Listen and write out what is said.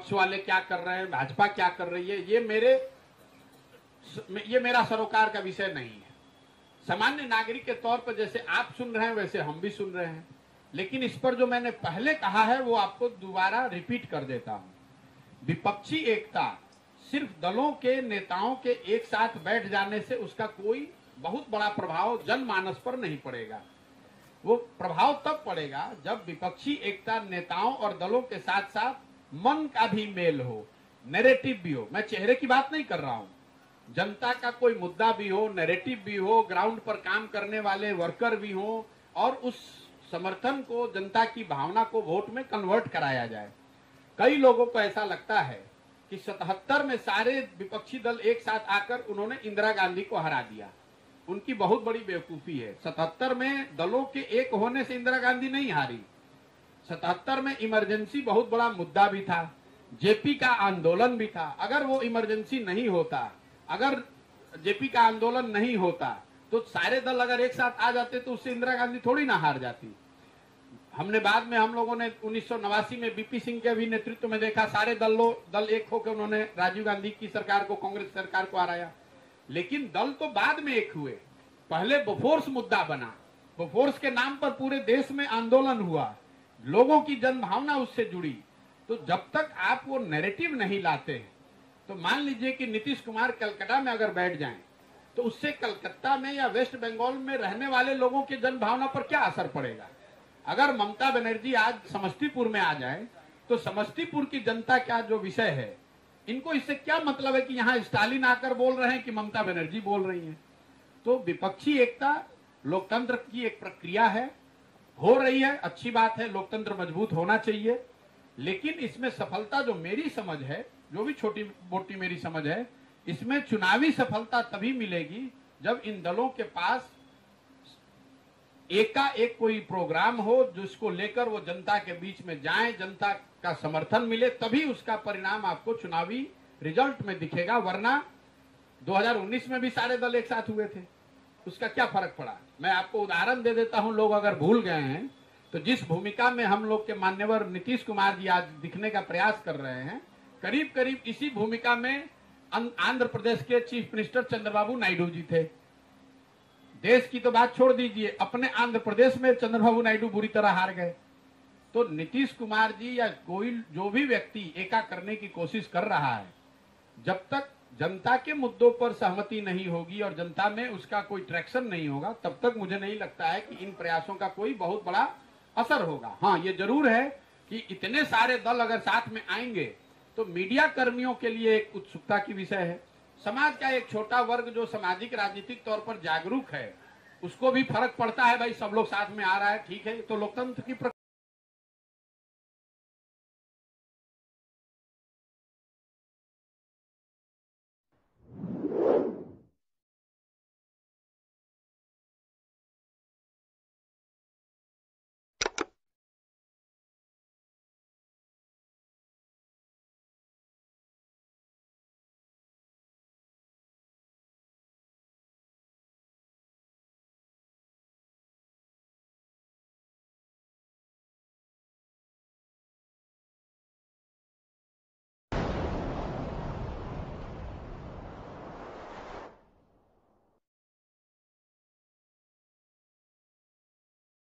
विपक्ष वाले क्या कर रहे हैं, भाजपा क्या कर रही है, ये मेरा सरोकार का विषय नहीं है। सामान्य नागरिक के तौर पर जैसे आप सुन रहे हैं वैसे हम भी सुन रहे हैं, लेकिन इस पर जो मैंने पहले कहा है वो आपको दोबारा रिपीट कर देता हूं। विपक्षी एकता सिर्फ दलों के नेताओं के एक साथ बैठ जाने से उसका कोई बहुत बड़ा प्रभाव जनमानस पर नहीं पड़ेगा। वो प्रभाव तब पड़ेगा जब विपक्षी एकता नेताओं और दलों के साथ साथ मन का भी मेल हो, नैरेटिव भी हो। मैं चेहरे की बात नहीं कर रहा हूं, जनता का कोई मुद्दा भी हो, नैरेटिव भी हो, ग्राउंड पर काम करने वाले वर्कर भी हो और उस समर्थन को, जनता की भावना को वोट में कन्वर्ट कराया जाए। कई लोगों को ऐसा लगता है कि 77 में सारे विपक्षी दल एक साथ आकर उन्होंने इंदिरा गांधी को हरा दिया। उनकी बहुत बड़ी बेवकूफी है। 77 में दलों के एक होने से इंदिरा गांधी नहीं हारी। 77 में इमरजेंसी बहुत बड़ा मुद्दा भी था, जेपी का आंदोलन भी था। अगर वो इमरजेंसी नहीं होता, अगर जेपी का आंदोलन नहीं होता, तो सारे दल अगर एक साथ आ जाते तो उससे इंदिरा गांधी थोड़ी ना हार जाती। हमने बाद में हम लोगों ने 1989 में बीपी सिंह के भी नेतृत्व में देखा, सारे दल एक होकर उन्होंने राजीव गांधी की सरकार को, कांग्रेस सरकार को हराया। लेकिन दल तो बाद में एक हुए। पहले बोफोर्स मुद्दा बना, बोफोर्स के नाम पर पूरे देश में आंदोलन हुआ, लोगों की जनभावना उससे जुड़ी। तो जब तक आप वो नैरेटिव नहीं लाते, तो मान लीजिए कि नीतीश कुमार कलकत्ता में अगर बैठ जाएं, तो उससे कलकत्ता में या वेस्ट बंगाल में रहने वाले लोगों की जनभावना पर क्या असर पड़ेगा। अगर ममता बनर्जी आज समस्तीपुर में आ जाए, तो समस्तीपुर की जनता क्या जो विषय है, इनको इससे क्या मतलब है कि यहाँ स्टालिन आकर बोल रहे हैं कि ममता बनर्जी बोल रही हैं। तो विपक्षी एकता लोकतंत्र की एक प्रक्रिया है, हो रही है, अच्छी बात है, लोकतंत्र मजबूत होना चाहिए। लेकिन इसमें सफलता जो मेरी समझ है, जो भी छोटी मोटी मेरी समझ है, इसमें चुनावी सफलता तभी मिलेगी जब इन दलों के पास एकाएक कोई प्रोग्राम हो जिसको लेकर वो जनता के बीच में जाए, जनता का समर्थन मिले, तभी उसका परिणाम आपको चुनावी रिजल्ट में दिखेगा। वरना 2019 में भी सारे दल एक साथ हुए थे, उसका क्या फर्क पड़ा। मैं आपको उदाहरण दे देता हूं, लोग अगर भूल गए हैं तो जिस भूमिका में हम लोग के मान्यवर नीतीश कुमार जी आज दिखने का प्रयास कर रहे हैं, करीब करीब इसी भूमिका में आंध्र प्रदेश के चीफ मिनिस्टर चंद्रबाबू नायडू जी थे। देश की तो बात छोड़ दीजिए, अपने आंध्र प्रदेश में चंद्रबाबू नायडू बुरी तरह हार गए। तो नीतीश कुमार जी या कोई जो भी व्यक्ति एका करने की कोशिश कर रहा है, जब तक जनता के मुद्दों पर सहमति नहीं होगी और जनता में उसका कोई ट्रैक्शन नहीं होगा, तब तक मुझे नहीं लगता है कि इन प्रयासों का कोई बहुत बड़ा असर होगा। हाँ, ये जरूर है कि इतने सारे दल अगर साथ में आएंगे तो मीडिया कर्मियों के लिए एक उत्सुकता की विषय है। समाज का एक छोटा वर्ग जो सामाजिक राजनीतिक तौर पर जागरूक है, उसको भी फर्क पड़ता है, भाई सब लोग साथ में आ रहा है, ठीक है, तो लोकतंत्र की